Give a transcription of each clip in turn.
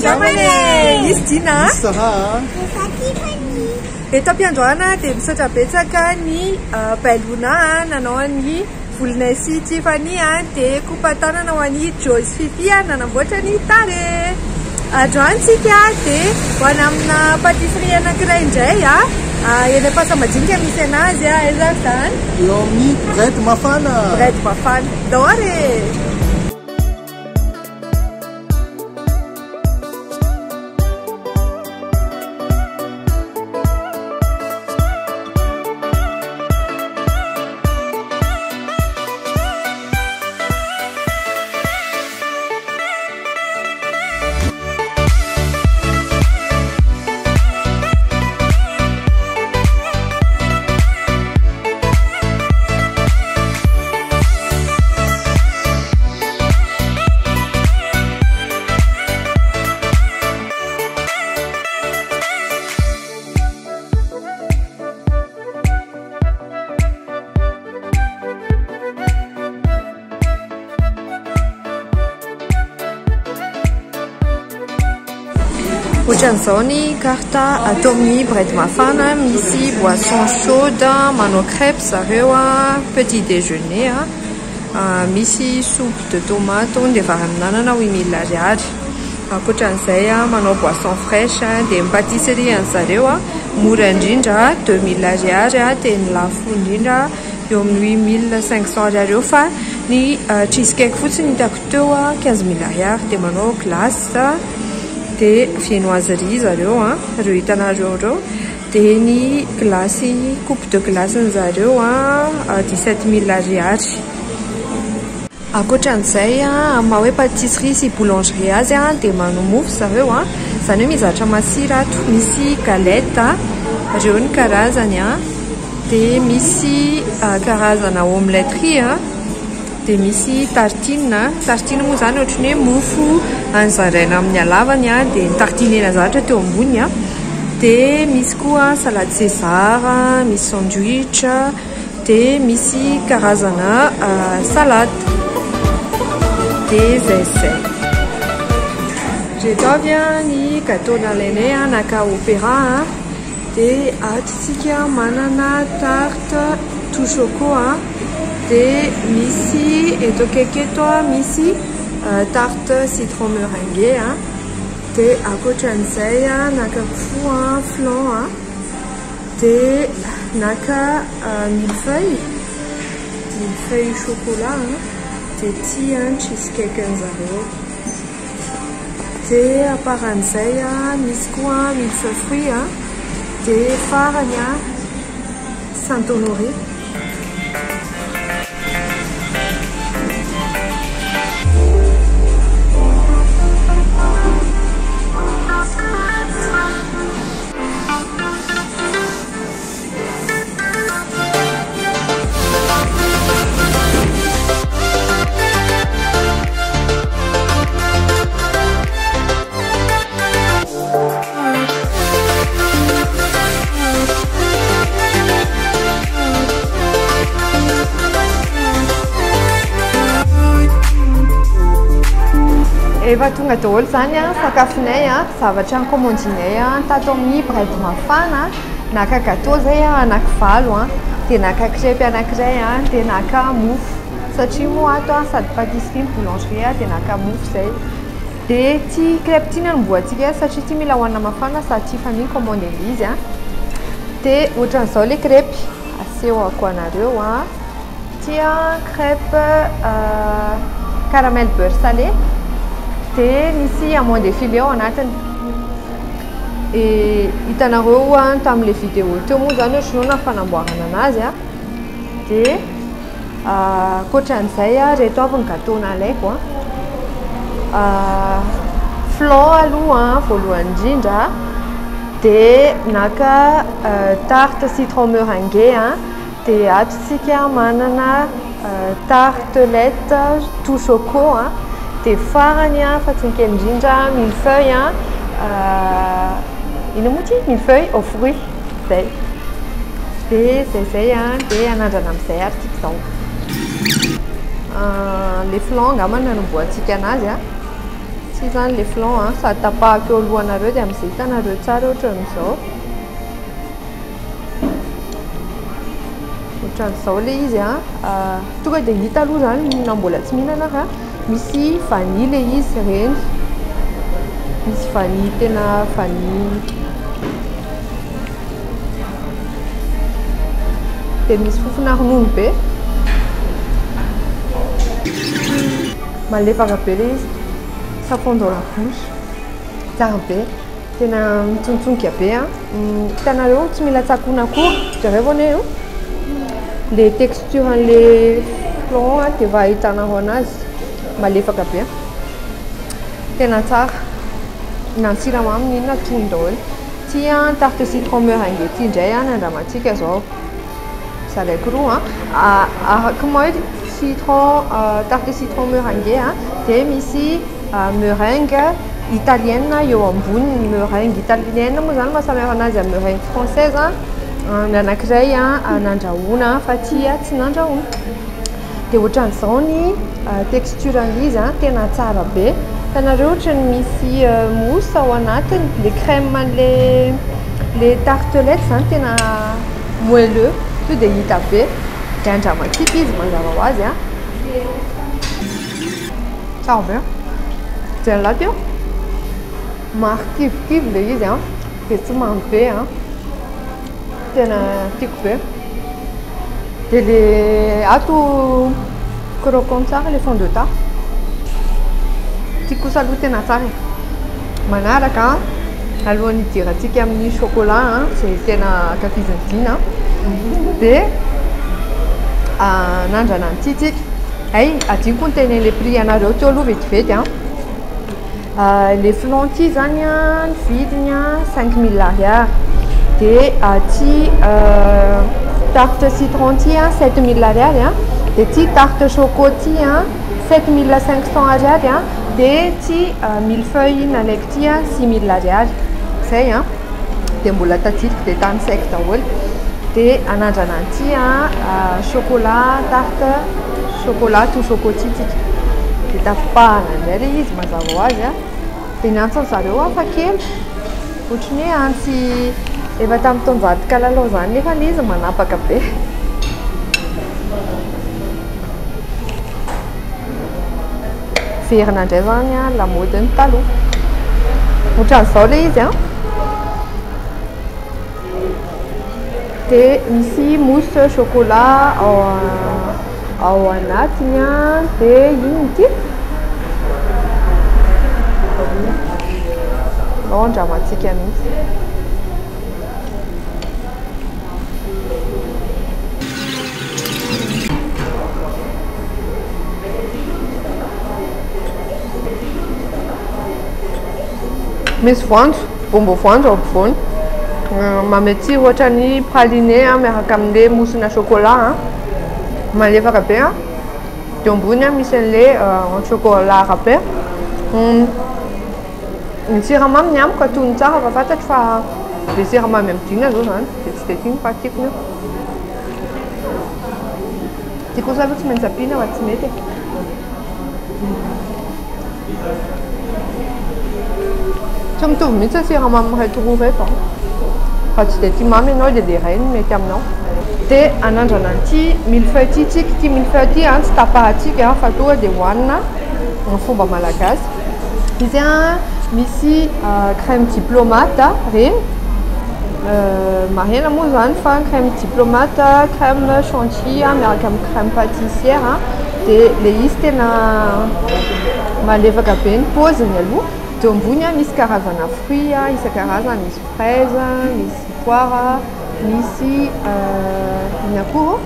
Jamane! Izy Dina. Saha. Eto am-piandroana dia misaotra betsaka ny bailona nanao ny volonay sy Tiffany dia kopa-taona ho an'ny Joyce Fifi nanamboatra ny tare. Androantsika dia ho any amina patisserie anankiray indray eny Ampasambadika misy anazy ezaka zany. Eo amin'ny Bread Mafana. Bread Mafana. Dore! Ohatran'izao ny karta atao amin'ny Bread Mafana, misy boisson chaude, manao crêpe zareo petit déjeuner misy soupe de tomate dia vary amin'anana 8000 ariary. Ankoatran'izay manao boisson fraîche dia patisserie an'zareo mora indrindra 2000 ariary dia ny lafo indrindra eo amin'ny 8500 ariary eo fa ny cheesecake fotsiny hitako teo 15000 ariary dia manao glace dia viennoiserie zareo ireo hitanareo reo dia ny glace coupe de glace zareo 17000 ariary. Ankoatran'izay maha hoe patisserie sy boulangerie azy dia manao mofo zareo zany hoe mizatra masira ato, misy galette ireo ny karazany dia misy karazana omeletterie dia misy tartine moa zany ohatrany hoe mofo anzaraina amin'ny halavany dia ny tartine ena zavatra teo ambony dia misy koa salade césar, misy sandwich dia misy karazana salade dia zay. Reheto avy ny gâteau nalainay naka opéra dia atsika manana tarte tout choco dia misy eto akaiky eto misy tarte citron meringue dia ankoatran'izay naka flan dia naka millefeuille chocolat dia ty cheesecake an'zareo dia aparan'izay misy koa millefeuille fruit dia farany Saint-Honoré. Efa tonga daholo zany sakafonay zavatra nikommandinay tato amin'ny Bread Mafana, naka gâteau zay anaky 7 dia naka crêpe anankiray dia naka mofo satria moa ato sady patisserie boulangerie dia naka mofo zay dia ty crêpe ty nanomboantsika satria ty mila hoanina mafana sady Tiffany commande izy dia ohatran'izao le crêpe asehoko anareo tia crêpe caramel beurre salé dia misy amande filé ao anatiny. Hitanareo tamin'ile vidéo teo moa zany ohatranao fanamboarana anazy dia ankoatran'izay reheto avy ny gâteau nalaiko flan aloha voalohany indrindra dia naka tarte citron meringue dia atsika manana tartelette tout choco dia farany fatsinkely indrindra millefeuille ino moa ty millefeuille aux fruits zay dia zay dia anandrana amin'izay ary tiako zao le flan angamba nanomboantsika anazy misy zany le flan sady tapahako eo alohanareo dia amin'izay hitanareo tsara ohatran'izao. Ohatran'izao le izy tonga dia hita aloha zany na mbola tsy mihinana fa misy vanille le izy reny. Misy vanille tena vanille. Dia misy fofona ronono be. Malefaka be le izy. Ça fond dans la bouche. Tsara be. Tena mitsontsonka be hitanareo tsy mila tsakoana akory. Jareo anie le texturen'le flan dia efa ahitanao anazy. Malefaka be. Tena tsara. Na siramamy n'inona tony daholo. Ty tarte citron meringue ty indray nandramantsika zao. Salaiko roa araka moa citron tarte citron meringue dia misy meringue italienne eo amboniny. Meringue italienne moa zany mahasamihafa anazy amin'ny meringue française ny anankiray nandrahoana fa ty tsy nandrahoana. Dia ohatran'izao ny texturen'izy tena tsara be. Hitanareo ohatrany misy mousse ao anatiny. Le crème le tartelette zany tena moelleux. Tout dia hita be. Dia andramatsika izy mazava ho azy tsara be. Dia lato marikivokivy le izy dia tsy mamy be tena tiako be. Dia le ato croquant tsara le fond de tarte. Tiako kosa aloha tena tsara. Manaraka alohan'ny hidirantsika amin'ny chocolat izay tena ankafiziny dina dia nandrana an'ity adiniko ny tenen'le prix anareo teo aloha vetivety le flan ty zany ny vidiny 5000 ariary. Dia ty tarte citron ty 7000 ariary dia ty tarte choco ty 7500 ariary dia ty millefeuille nalaiko ty 6000 ariary. Zay dia mbola tadidiko dia tany saiko daholo. Dia anandrana an'ity chocolat tarte chocolat tout chocotitika. Dia tapahana indray le izy mazava ho azy dia ny antsy zareo hafa kely ohatrany hoe antsy efa tamin'ny taona vady kalalao zany nefa le izy manapaka be. Verina indray zany lamodiny taloha. Ohatran'izao le izy dia misy mousse chocolat ao anatiny dia ino ty andramantsika mihitsy. Misy voanjo, bombo voanjo ao ampovoany. Mamety ohatra ny praliné miaraka amin'le mousse-na chocolat malefaka be. Dia ambony misy an'le chocolat râpé. Ny siramamy ny amiko atony tsara fa fantatro fa le siramamy amidina zao zany dia tsy dia tiany fa tiako io. Tiako kosa aloha tsy maintsy ampiana fa tsy mety. Tsy mitovy mihitsy ny siramamy reto roa reto fa tsy dia tia mamy ianao dia le iray no mety aminao. Dia anandrana an'ity millefeuille ty tsika. Ty millefeuille ty tsy tapahantsika fa tonga dia hohanina ny fomba malagasy. Izy misy crème diplomate reny. Marihana moa zany fa crème diplomate, crème chantilly miaraka amin'ny crème pâtissière dia le izy tena malefaka be ny paoziny aloha. Dia ambony misy karazana fruit isan-karazany. Misy fraise, misy poire, misy ino akoho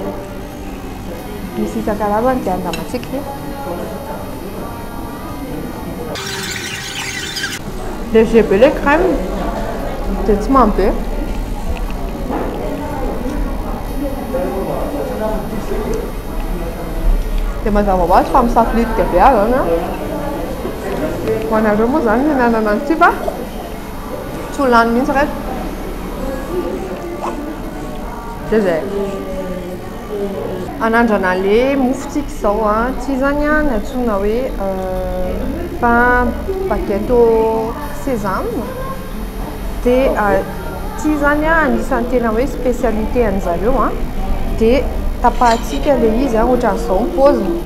misy isan-karazany dia andramantsika. Léger be le crème dia tsy mamy be. Dia mazava ho azy fa misafilitika be zany ho anareo moa zany mihinanana an'ity fa tsy ho lany mihitsy reto. Dia zay anandrana le mofotsika izao ty zany ny antsoina hoe pain paqueto sésame dia ty zany anisan'ny tena hoe spécialité an'zareo dia tapahantsika le izy ohatran'izao ny paoziny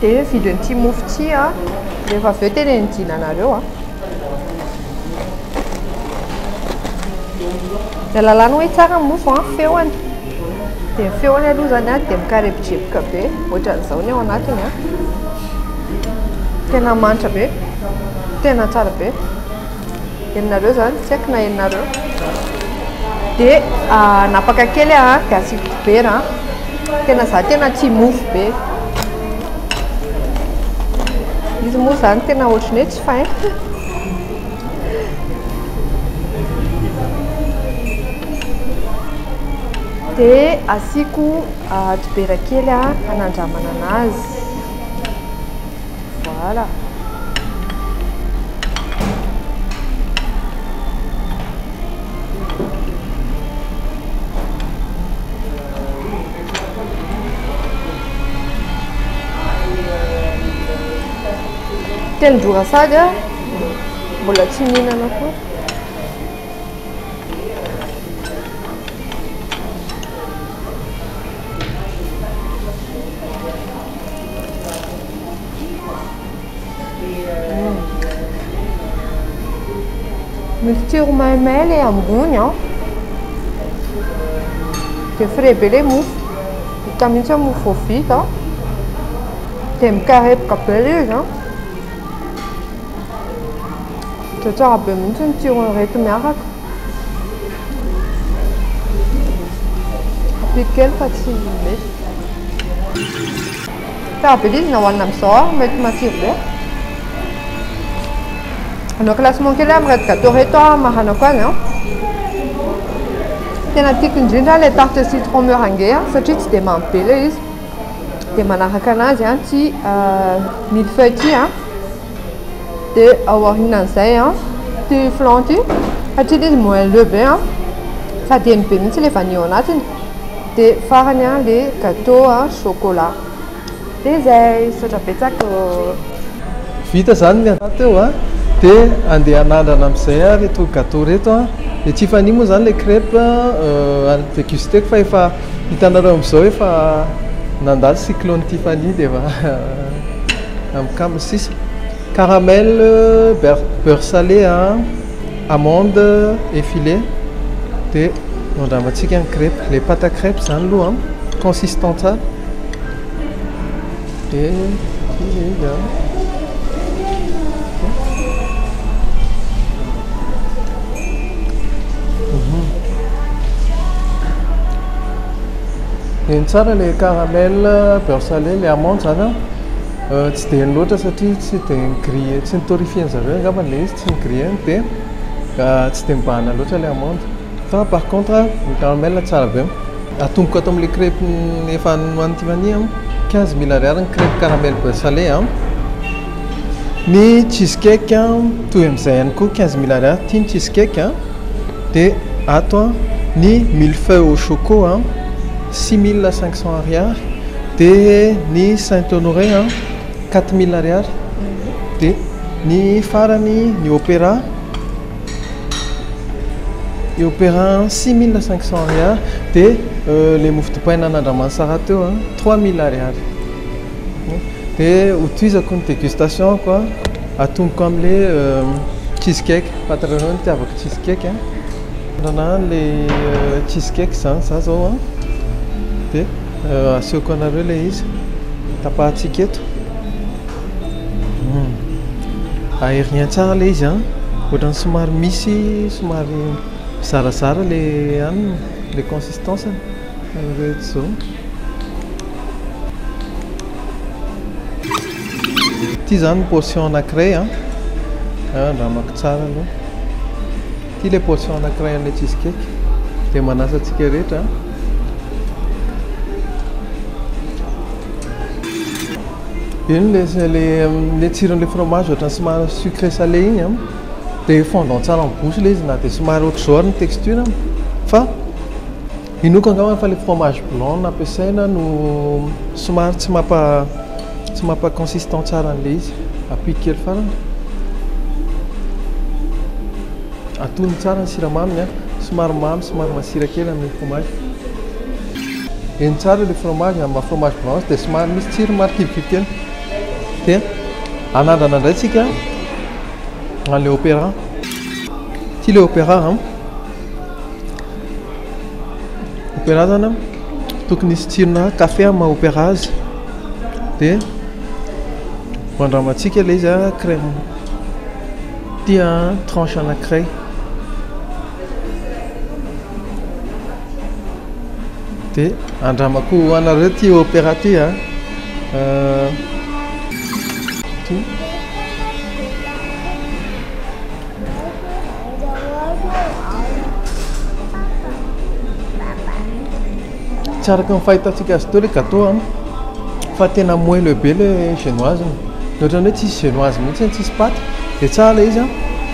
dia vidin'ity mofo ty rehefa avy eo tenenidinanareo dia lalàna hoe tsara ny mofo feoany dia ny feoany aloha zany dia mikarepotripoka be ohatran'izao ny ao anatiny tena manitra be tena tsara be heninareo zany tsy haiko na heninareo dia napaka kely dia asiko dibera tena za tena tia mofo be izy moa zany tena ohatrany hoe tsy fain dia asiko dibera kely hanandramana anazy voilà telondroa sady mbola tsy mihinana koa misy tsiro maimay le ambony dia frais be le mofo hita mihitsy mofo vita dia mikarepoka be le izy dia tsara be mihitsy ny tsirony reto miaraka apiky kely fa tsy mety tsara be izy na hohanina amin'izao mety matsiro be anao classement kely amin'ny reto gâteau reto marana koa azy tena tiako indrindra le tarte citron meringue satria tsy dia mamy be le izy dia manaraka anazy ty millefeuille ty dia aorianan'izay ty flan ty satria izy moelleux be sady heny be mihitsy le vanille ao anatiny dia farany le gâteau chocolat dia zay sotra betsaka vita zany ny atao teo dia andeha anandrana amin'izay reto gâteau reto dia tsy fani moa zany le crêpe dégusteko fa efa hitanareo amin'izao efa nandalo cyclone Tiffany dia efa amikamy sisa caramel beurre salé amande effilé dia andramantsika ny crêpe les pâtes à crêpe zany aloha consistant tsara dia eny tsara le caramel beurre salé le amande zany tsy dia eny loatra satria tsy dia nigrille tsy nitorifien zareo angambany le izy tsy nigrille dia tsy dia mibahana loatra le amande fa par contre le caramel tsara be atomboko atao amin'le crêpe efa nohan'ny Tiffany 15 000 ariary ny crêpe caramel beurre salé ny cheesecake toy amin'izay ihany koa 15 000 ariary tia ny cheesecake dia ato ny millefeuille au choco 6 500 ariary dia ny Saint-Honoré 4 000 ariary dia ny farany ny opéra 6 500 ariary dia le mofo dipaina anandramany sara teo 3 000 ariary dia hotoizako ny dégustation koa atomboko amin'le cheesecake patronao ny tiavako cheesecake rana le cheesecake zany za zao dia asehoko anareo le izy tapahantsika eto aherignan tsara le izy ohatrany somary misy somary zarazara le aniny le consistance reto zao ty zany portion anankiray andramako tsara aloha ty le portion anankiray an'le cheesecake dia manasa antsika rehetra iny le tsiron'le fromage ohatrany somary sucré salé igny dia fondant tsara amin'ny bouche le izy na dia somary ohatr'izao ary ny texture fa inoko angamba fa le fromage blanc nampiasaina no somary tsy tsy mampa-consistant tsara an'le izy apiky kely farany atony tsara ny siramaminy a somary mamy somary masira kely amin'ny fromage eny tsara le fromage amin'ny fromage blanche dia somary misy tsiro marikivokivy kely dia anandrana indray tsika an'le opéra ty le opéra opéra zany tokony isy tsirona café amin'ny opéra azy dia mandramatsika le izy crème tia tranche anankiray dia andramako anareo ty opéra ty tsara ka fahitatsika azy teo le gâteau fa tena moelleux be le génoise ohatrany hoe tsisy génoise mihitsy tsisy paty dia tsara le izy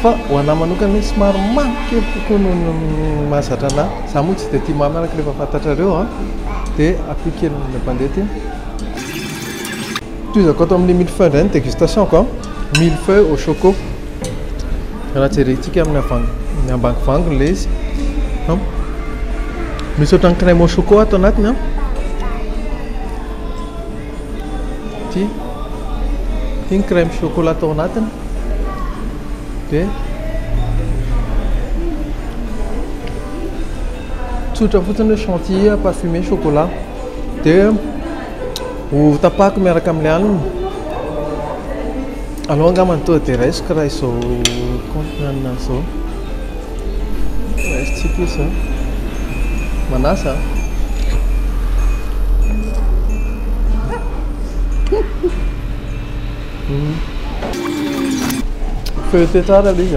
fa ho anahy manokana hoe somary mamy kely kokoa no mahazatra anahy za moa tsy dia tia mamy araka rehefa fantatrareo dia apiky kely le mpandeha ty toizako ato amin'ny millefeuille indray ny dégustation ko millefeuille au choco raha jerentsika amin'ny ambangivangony le izy misy ohatrany crème au choco ato anatiny ty iny crème chocolat atao anatiny dia tsotra fotsiny hoe chantilly parfumé chocolat dia ho tapahako miaraka amin'ilay haniny aloha angambany tonga dia raisiko raha izao contenana zao raisitsika izy manasa feuilleté tsara le izy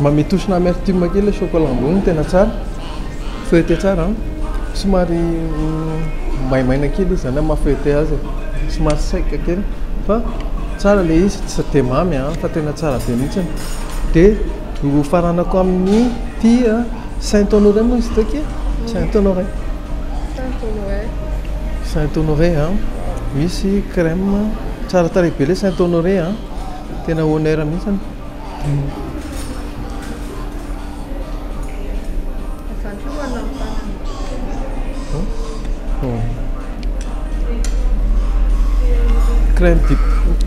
mametosina amertume kely le chocolat ambony tena tsara feuilleté tsara somary maimaina kely izy zany mahafeuilleté azy somary saika kely fa tsara le izy tsy dia mamy fa tena tsara be mihitsy dia ho faranako amin'ny ty Saint Honoré moa izy taky Saint Honoré Saint Honoré misy crème tsara tarehy be le Saint Honoré tena honneur mihitsy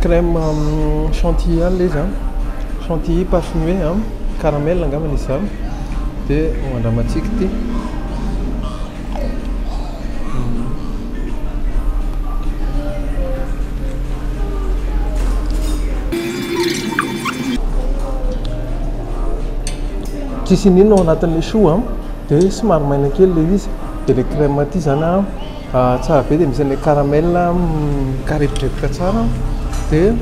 crème chantilly le izy chantilly parfumé caramel angambany izy dia mandramatsika ty tsisy ninona ao anatin'le chou dia somary maina kely le izy dia le crème ty zany tsara be dia misy an'le caramel kareporepoka tsara dia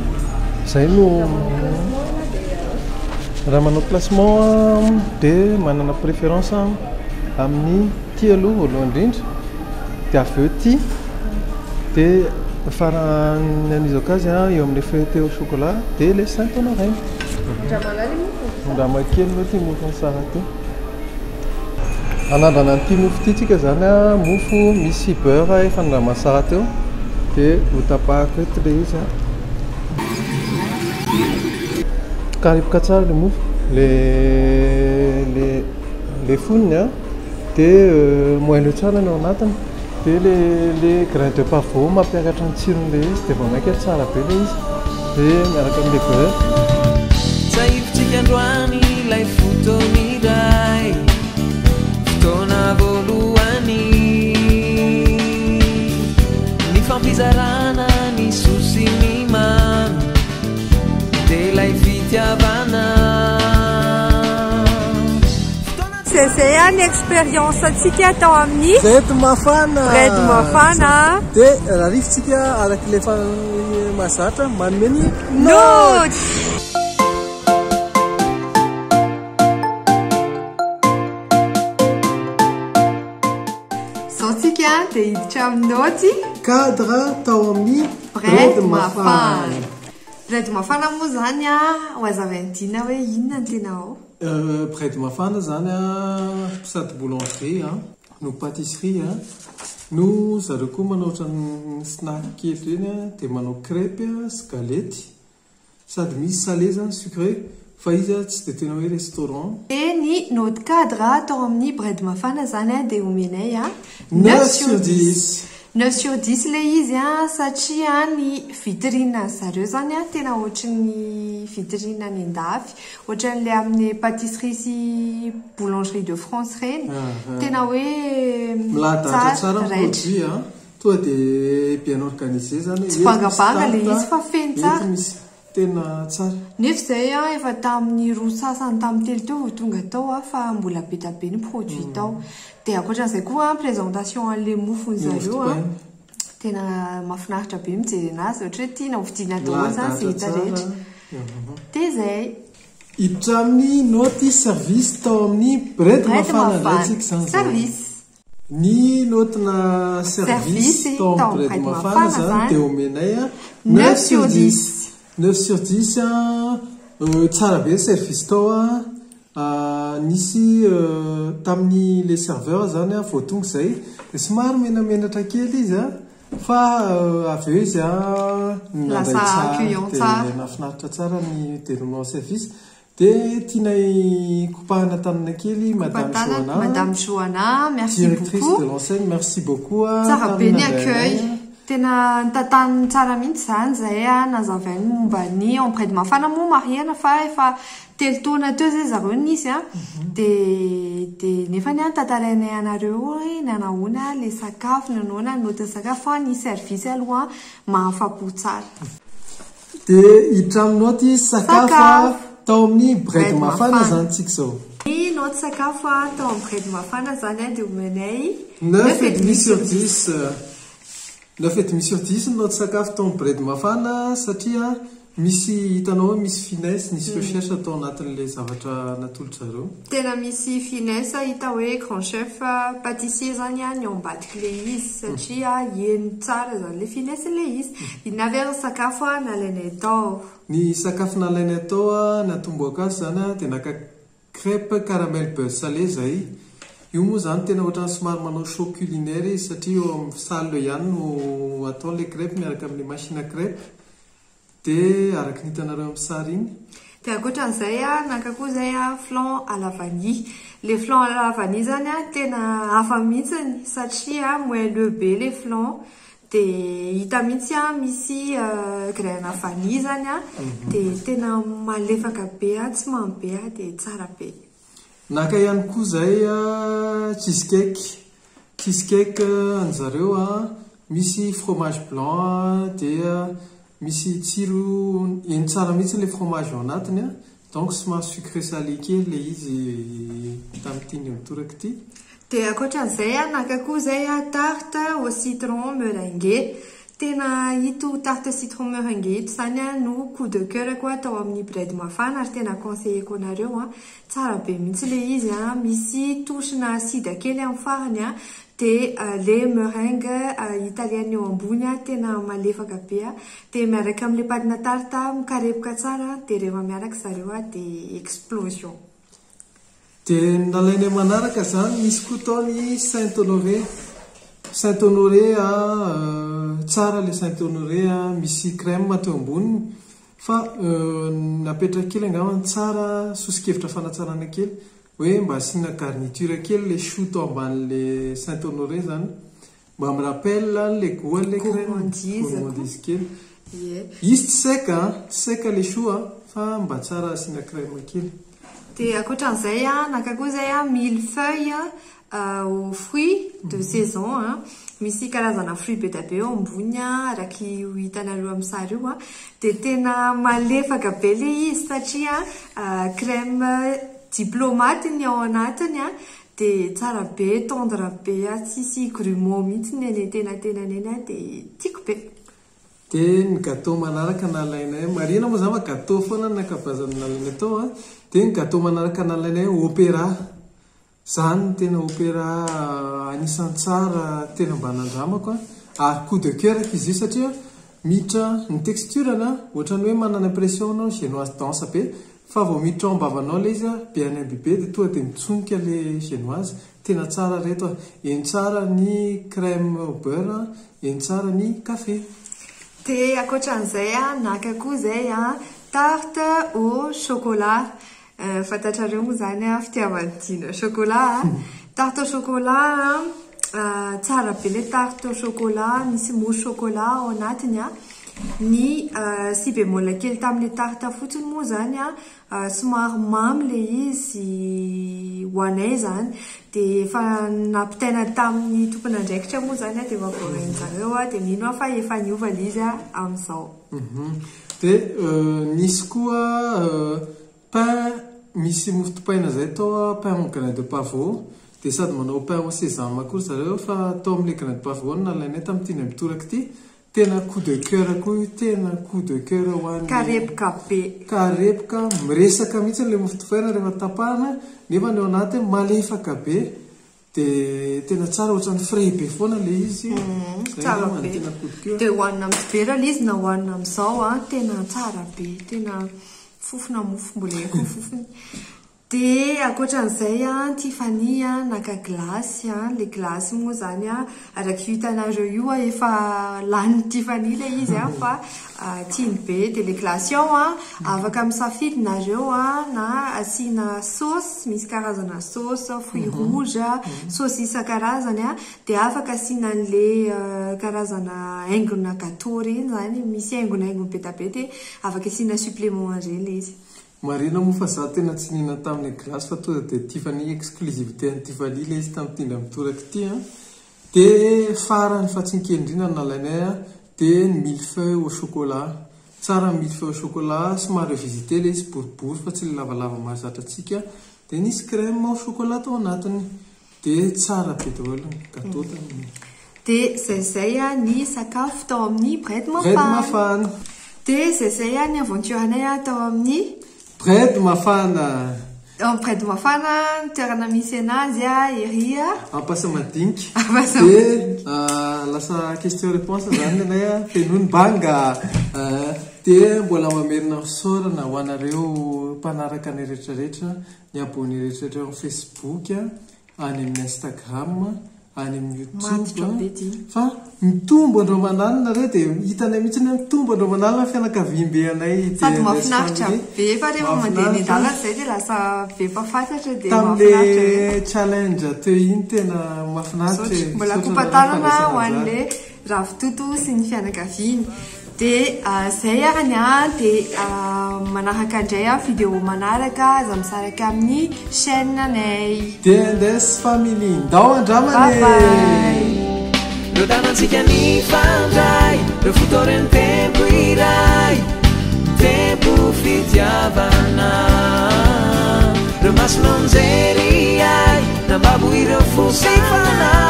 zay no raha manao placement dia manana préférence amin'ny ty aloha voalohany indrindra dia avy eo ty dia farany an'izao kazy eo amin'le feuilleté au chocolat dia le Saint Honoré ndrama kely loha ty mofo ny tsara ty anandrana n'ity mofo ty tsika zany mofo misy beurre efa ndrama tsara teo dia ho tapahako eto le izy karipoka tsara le mofo le foniny dia moelleux tsara ny ao anatiny dia le grain de pavot mampiakatra ny tsirony le izy dia vao maika tsara be le izy dia miaraka amin'le beurre sahifotsika androany ilay fotoaniray fotoana voalohany ny fampizarana ny sosy ny mamy dia ilay fitiavana zay any expérience atsika atao amin'ny Bredy mafana bredy mafana dia raha rifotsika araka le mahazatra manome ny notes zao tsika dia hiditra amin'ny noty cadre tao amin'ny bredy mafana bredy mafana moa zany ho azavaindina hoe inona ny tena ao bredy mafana zany sady boulangerie no pâtisserie a no zareo koa manao ohatrany snack kely reny a dia manao crêpe a sy galety sady misy salé zany sucré fa izy a tsy dia tena hoe restaurant. E ny notre cadre atao amin'ny bread mafana zany a dia omenay a 9/10. 9/10 le izy a satria ny vitrine zareo zany a tena ohatry ny vitrine any andafy ohatran'le amin'ny pâtisserie sy boulangerie de France reny tena hoe milahadahatra tsara ny produit a toa dia bien organisé zany tsy bangabanga le izy fa feno tsara misy tena tsara nefa zay a efa tamin'ny roa sasany tamin'ny telo teo vao tonga tao a fa mbola be da be ny produit tao dia ankoatran'izay koa présentation an'le mofony zareo a tena mahafinaritra be mijery anazy ohatra hoe tiana hovidiana daholo zany zay hita rehetra dia zay hiditra amin'ny noty service tao amin'ny bread mafana ndraytsika zany service ny notina service tao amin'ny bread mafana zany dia omenay a 9/10. 9/10 a tsara be service tao a nisy tamin'ny le serveur zany a vao tonga izay dia somary menamenatra kely izy a fa avy eo izy a nandray tsara dia nafinaritra tsara ny déroulement service dia tianay kopahana tanana kely madame Joanna merci directrice beaucoup de l'enseigne merci beaucoup tsara be ny accueil tena nitantaniny tsara mihitsy zany zay a nazavainy momba ny bread mafana moa mariana fa efa telo taona teo zay zareo nisy a dia nefa ny tantarainay anareo hoe nanahoana le sakafo nanahoana notin'ny sakafo fa ny service aloha mahafapo tsara dia hiditra amin'ny noty sakafo tao amin'ny bread mafana zany tsika zao ny noty sakafo tao amin'ny bread mafana zany a dia omenay 9/10. 9/10 ny noty sakafo tao amin'ny bread mafana satria misy hitanao hoe misy finesse nisy recherche atao anatin'le zavatra natolotra zareo tena misy finesse hita hoe grand chef pâtissier zany a ny ambadiky le izy satria eny tsara zany le finesse le izy inavy ary sakafo nalainay tao ny sakafo nalainay tao a natomboaka azy zany a dia naka crêpe caramel beurre salé zay io moa zany tena ohatrany somary manao show culinaire izy satria eo amin'ny salle ihany no ataon'le crêpe miaraka amin'ny machine à crêpe dia araky ny hitanareo amin'ny sary iny dia ankoatran'izay a naka koa zay a flan à la vanille le flan à la vanille zany a tena hafa mihitsiny satria moelleux be le flan dia hita mihitsy a misy graine vanille zany a dia tena malefaka be a tsy mamy be a dia tsara be naka ihany koa zay cheesecake an'zareo a misy fromage blanc dia misy tsiro eny tsara mihitsy le fromage ao anatiny a donc somary sucré salé kely le izy tamin'ity mitoraka ity dia ankoatran'izay a naka koa zay a tarte au citron meringue tena ito tarte citron meringue ito zany a no coup de cœur koa atao amin'ny bread mafana ary tena conseilleko anareo a tsara be mihitsy le izy a misy tosina sida kely amin'ny farany a dia le meringue italienne eo ambony a tena malefaka be a dia miaraka amin'le patina tarte mikarepoka tsara dia rehefa miaraka zareo a dia explosion dia nalainay manaraka zany misy koa taony Saint Honoré a tsara le Saint Honoré a misy crème teo amboniny fa napetraka kely angamba tsara sosikevitra fanatsarana kely hoe mba asiana garniture kely le chou tao amban'le Saint Honoré zany mba mirapelle le goût le crème kely izy tsy seka le chou fa mba tsara asiana crème kely dia ankoatran'izay a naka koa zay a millefeuille aux fruits de saison misy karazana fruit be da be eo ambony araky hitanareo amin'ny sary io dia tena malefaka be le izy satria crème diplomate ny ao anatiny dia tsara be tendre be tsisy grumeau mihitsy neny tena neny dia tiako be dia ny gâteau manaraka nalainay marina moa zany fa gâteau foana nakabazany nalainay tao dia ny gâteau manaraka nalainay opéra zany tena opéra anisan'ny tsara tena mba nandramako ary coup de cœur izy io satria miditra ny texturana ohatrany hoe manana impression anao génoise danse be fa vao miditra ao ambavanao le izy a biany bibe dia tonga dia mitsonika le génoise tena tsara reto a eny tsara ny crème au beurre eny tsara ny café dia akoatran'izay a naka koa zay a tarte au chocolat fantatrareo moa zany a fitiavan-dina chocolat tarte au chocolat tsara be le tarte au chocolat misy mousse chocolat ao anatiny a ny si bémol kely tamin'le tarte fotsiny moa zany a somary mamy le izy hoanay zany dia fa nampitaina tamin'ny tompon'andraikitra moa zany a dia vavoregny zareo a dia mino a fa efa niova le izy a amin'izao dia nisy koa pain misy mofo dipaina zay tao pain au grain de pavot dia sady manao pain au sésame koa zareo fa tao amin'le grain de pavot nalainay tamin'ity ny mitoraka ity tena coup de cœur koa io tena coup de cœur ho an'ny karepoka be karepoka miresaka mihitsy le mofo dipaina rehefa tapahana nefa ny ao anaty malefaka be dia tena tsara ohatran'ny frais be foana le izy tsara be dia hohanina amin'ny vera le izy na hohanina amin'izao a tena tsara be tena fofona mofo mbola eko fofony dia akoatran'izay a Tiffany a naka glasy a le glasy moa zany a araky hitanareo io a efa lany Tiffany le izy a fa tiany be dia le glasy ao a afaka misafidinareo a na asiana sauce misy karazana sauce fruit rouge sauce isan-karazany a dia afaka asiana an'le karazana haingona gâteau reny zany misy haingonaingony be da be dia afaka asiana supplément reny le izy marina moa fa za tena tsy nihina tamin'le glasy fa tonga dia Tiffany exclusivité ny Tiffany le izy tamin'ny tindra mitoraka ity a dia farany fa tsy nikendrina nalainay a dia ny millefeuille au chocolat tsara millefeuille au chocolat somary visité le izy boribory fa tsy le lavalava mahazatra antsika dia nisy crème au chocolat tao anatiny dia tsara be daholo ny gâteau taminy dia zay a ny sakafo tao amin'ny Bread Mafana dia zay a ny aventurenay tao amin'ny Bread Mafana Bread Mafana toerana misy anazy a ery a Ampasamadinika dia lasa question réponse zany anay a fenony banga dia mbola mamerina fisaorana ho anareo mpanaraka ny rehetrarehetra ny abony rehetrarehetra amin'ny Facebook any amin'ny Instagram any amin'ny YouTube fa mitombo andreo manalina reo dia hitanay mihitsy ny mitombo andreo manalina fianakaviam-be anay sady mahafinaritra be fa rehefa mandeha ny dalana zay dia lasa be mpafantatra dia tamin'le challenge teo iny tena mahafinaritra mbola kompatanana ho an'le ravitoto sy ny fianakaviany dia zay arany a dia manaraka indray a vidéo manaraka aza misaraka amin'ny chaîne anay dia ndes family ndao andramany reo tanantsika ny fandray reo fotoreny tempo iray tempo fitiavana reo masonao mijery ay nambabo ireo fosifana